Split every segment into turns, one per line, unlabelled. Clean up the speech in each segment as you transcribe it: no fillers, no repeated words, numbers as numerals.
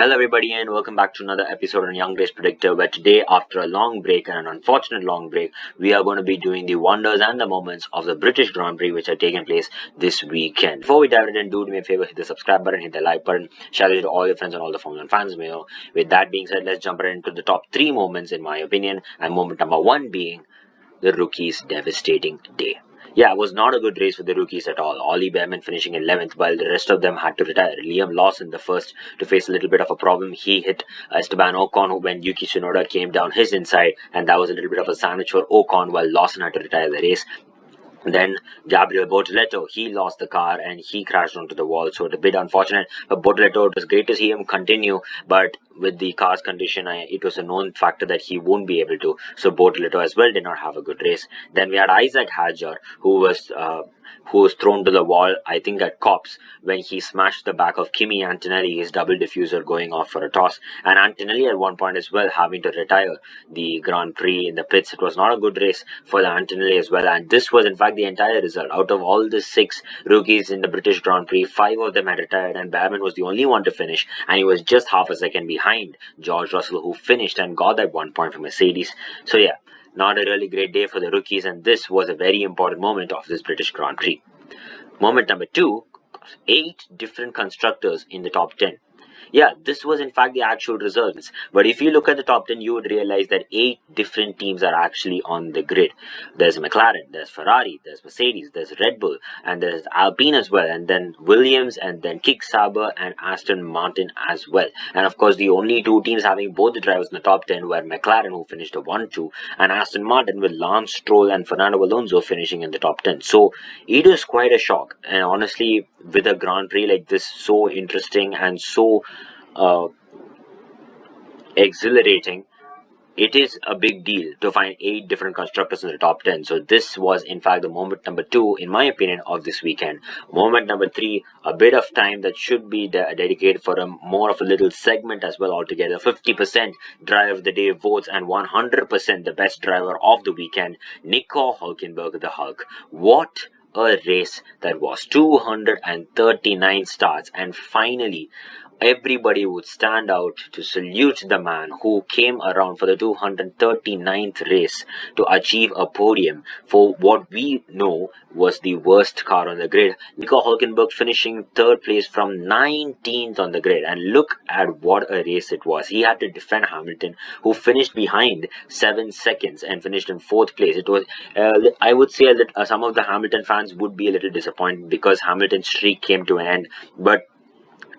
Hello everybody and welcome back to another episode on Young Race Predictor, where today, after a long break and an unfortunate long break, we are going to be doing the wonders and the moments of the British Grand Prix which are taking place this weekend. Before we dive in, do me a favor, hit the subscribe button, hit the like button, share it to all your friends and all the Formula 1 fans. With that being said, let's jump right into the top 3 moments in my opinion, and moment number 1 being the rookies' devastating day. Yeah, it was not a good race for the rookies at all. Ollie Behrman finishing 11th while the rest of them had to retire. Liam Lawson, the first to face a little bit of a problem. He hit Esteban Ocon when Yuki Tsunoda came down his inside, and that was a little bit of a sandwich for Ocon while Lawson had to retire the race. Then Gabriel Bortoleto, he lost the car and he crashed onto the wall, so it's a bit unfortunate. But Bortoleto, it was great to see him continue, but with the car's condition, it was a known factor that he won't be able to. So Bortoleto as well did not have a good race. Then we had Isaac Hadjar, who was thrown to the wall, I think at Cops, when he smashed the back of Kimi Antonelli, his double diffuser going off for a toss. And Antonelli at one point as well having to retire the Grand Prix in the pits. It was not a good race for the Antonelli as well. And this was in fact the entire result. Out of all the 6 rookies in the British Grand Prix, 5 of them had retired and Behrman was the only one to finish. And he was just half a second behind George Russell, who finished and got that 1 point for Mercedes. So yeah, not a really great day for the rookies, and this was a very important moment of this British Grand Prix. Moment number 2, 8 different constructors in the top 10. Yeah, this was in fact the actual results. But if you look at the top 10, you would realize that 8 different teams are actually on the grid. There's McLaren, there's Ferrari, there's Mercedes, there's Red Bull, and there's Alpine as well, and then Williams, and then Kick Sauber and Aston Martin as well. And of course, the only 2 teams having both the drivers in the top 10 were McLaren, who finished a 1-2, and Aston Martin with Lance Stroll and Fernando Alonso finishing in the top 10. So it is quite a shock. And honestly, with a Grand Prix like this, so interesting and so exhilarating, it is a big deal to find 8 different constructors in the top 10. So this was in fact the moment number 2, in my opinion, of this weekend. Moment number 3, a bit of time that should be dedicated for more of a little segment as well altogether. 50% driver of the day votes and 100% the best driver of the weekend, Nicoo Huuulkenberg, the Hulk. What a race that was. 239 starts, and finally everybody would stand out to salute the man who came around for the 239th race to achieve a podium for what we know was the worst car on the grid. Nicoo Huuulkenberg finishing 3rd place from 19th on the grid, and look at what a race it was. He had to defend Hamilton, who finished behind 7 seconds and finished in 4th place. It was, I would say that some of the Hamilton fans would be a little disappointed because Hamilton's streak came to an end, but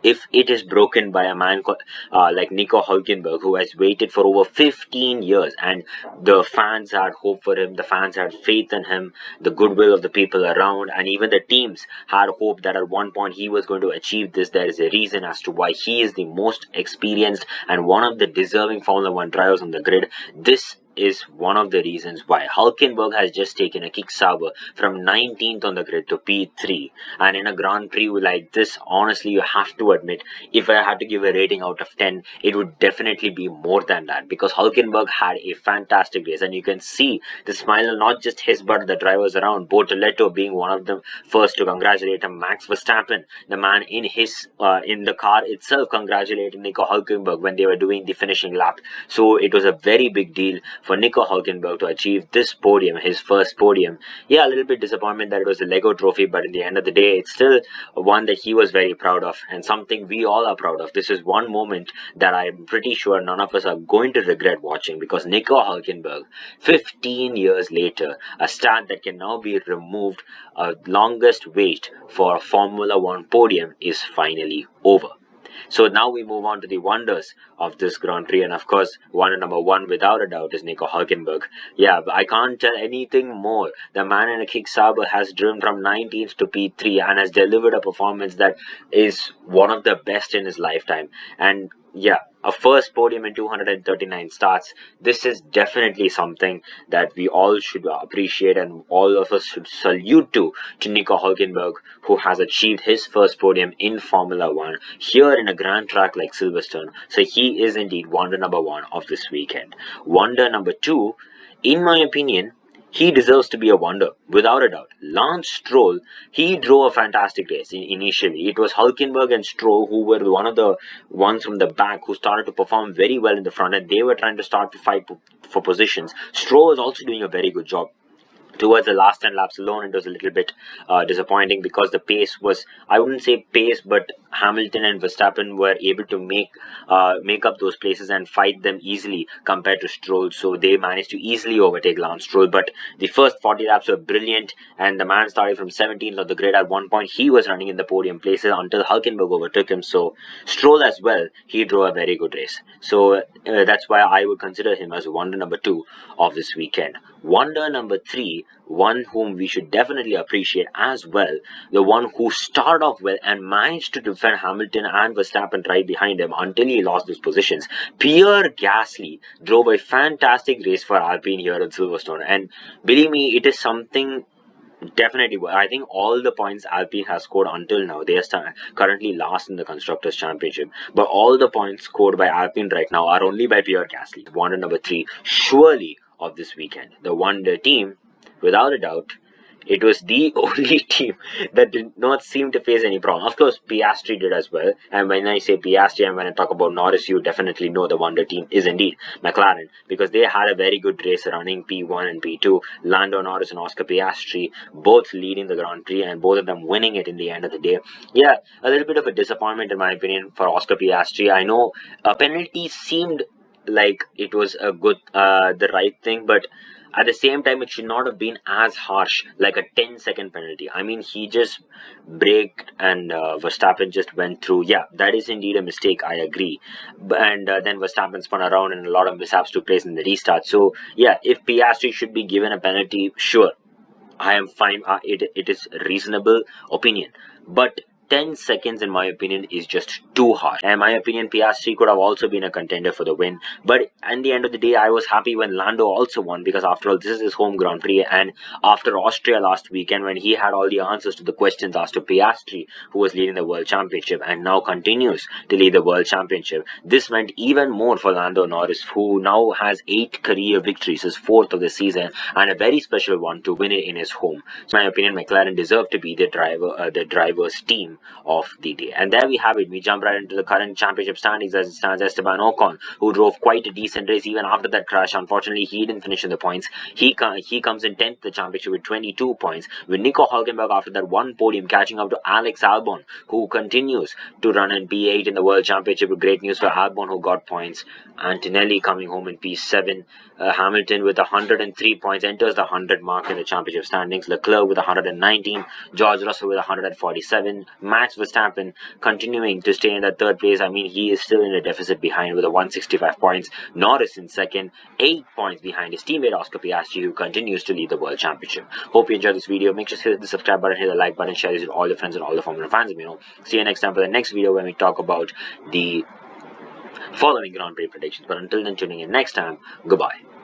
if it is broken by a man like Nicoo Huuulkenberg, who has waited for over 15 years, and the fans had hope for him, the fans had faith in him, the goodwill of the people around, and even the teams had hope that at one point he was going to achieve this. There is a reason as to why he is the most experienced and one of the deserving Formula 1 drivers on the grid. This is one of the reasons why Huuulkenberg has just taken a Kick Sauber from 19th on the grid to P3. And in a Grand Prix like this, honestly, you have to admit, if I had to give a rating out of 10, it would definitely be more than that, because Huuulkenberg had a fantastic race, and you can see the smile on not just his but the drivers around. Bortoleto being one of them first to congratulate him. Max Verstappen, the man in the car itself, congratulated Nicoo Huuulkenberg when they were doing the finishing lap. So it was a very big deal for Nicoo Huuulkenberg to achieve this podium, his first podium. Yeah, a little bit disappointment that it was a Lego trophy, but in the end of the day, it's still one that he was very proud of, and something we all are proud of. This is one moment that I'm pretty sure none of us are going to regret watching, because Nicoo Huuulkenberg, 15 years later, a stat that can now be removed, a longest wait for a Formula 1 podium is finally over. So now we move on to the wonders of this Grand Prix, and of course, wonder number 1 without a doubt is Nicoo Huuulkenberg. Yeah, I can't tell anything more. The man in a Kick Sauber has driven from 19th to P3 and has delivered a performance that is one of the best in his lifetime. And yeah, a first podium in 239 starts. This is definitely something that we all should appreciate, and all of us should salute to Nicoo Huuulkenberg, who has achieved his first podium in Formula 1 here in a grand track like Silverstone. So he is indeed wonder number 1 of this weekend. Wonder number 2, in my opinion, he deserves to be a wonder, without a doubt. Lance Stroll, he drove a fantastic race initially. It was Huuulkenberg and Stroll who were one of the ones from the back who started to perform very well in the front, and they were trying to start to fight for positions. Stroll was also doing a very good job. Towards the last 10 laps alone, it was a little bit disappointing because the pace was, I wouldn't say pace, but Hamilton and Verstappen were able to make up those places and fight them easily compared to Stroll. So they managed to easily overtake Lance Stroll. But the first 40 laps were brilliant, and the man started from 17th on the grid. At one point, he was running in the podium places until Huuulkenberg overtook him. So Stroll as well, he drove a very good race. So that's why I would consider him as wonder number 2 of this weekend. Wonder number 3, one whom we should definitely appreciate as well, the one who started off well and managed to defend Hamilton and Verstappen right behind him until he lost those positions. Pierre Gasly drove a fantastic race for Alpine here at Silverstone, and believe me, it is something definitely. I think all the points Alpine has scored until now, they are currently last in the Constructors' Championship, but all the points scored by Alpine right now are only by Pierre Gasly. Wonder number 3, surely, of this weekend. The Wonder team, without a doubt, it was the only team that did not seem to face any problem. Of course, Piastri did as well. And when I say Piastri and when I talk about Norris, you definitely know the Wonder team is indeed McLaren, because they had a very good race running P1 and P2. Lando Norris and Oscar Piastri both leading the Grand Prix and both of them winning it in the end of the day. Yeah, a little bit of a disappointment in my opinion for Oscar Piastri. I know a penalty seemed like it was a good, the right thing, but at the same time, it should not have been as harsh, like a 10-second penalty. I mean, he just braked and Verstappen just went through. Yeah, that is indeed a mistake, I agree. And then Verstappen spun around and a lot of mishaps took place in the restart. So, yeah, if Piastri should be given a penalty, sure, I am fine. It is reasonable opinion. But 10 seconds, in my opinion, is just too harsh. And in my opinion, Piastri could have also been a contender for the win. But at the end of the day, I was happy when Lando also won, because after all, this is his home Grand Prix. And after Austria last weekend, when he had all the answers to the questions asked to Piastri, who was leading the World Championship and now continues to lead the World Championship, this meant even more for Lando Norris, who now has 8 career victories, his 4th of the season, and a very special one to win it in his home. So in my opinion, McLaren deserved to be the driver's team of the day. And there we have it. We jump right into the current championship standings as it stands. Esteban Ocon, who drove quite a decent race even after that crash. Unfortunately, he didn't finish in the points. He comes in 10th the championship with 22 points, with Nicoo Huuulkenberg after that one podium catching up to Alex Albon, who continues to run in P8 in the World Championship. With great news for Albon, who got points. Antonelli coming home in P7. Hamilton with 103 points enters the 100 mark in the championship standings. Leclerc with 119. George Russell with 147. Max Verstappen continuing to stay in that 3rd place. I mean, he is still in a deficit behind with 165 points. Norris in 2nd, 8 points behind his teammate Oscar Piastri, who continues to lead the World Championship. Hope you enjoyed this video. Make sure to hit the subscribe button, hit the like button, share this with all your friends and all the Formula fans. See you next time for the next video when we talk about the following Grand Prix predictions. But until then, tuning in next time. Goodbye.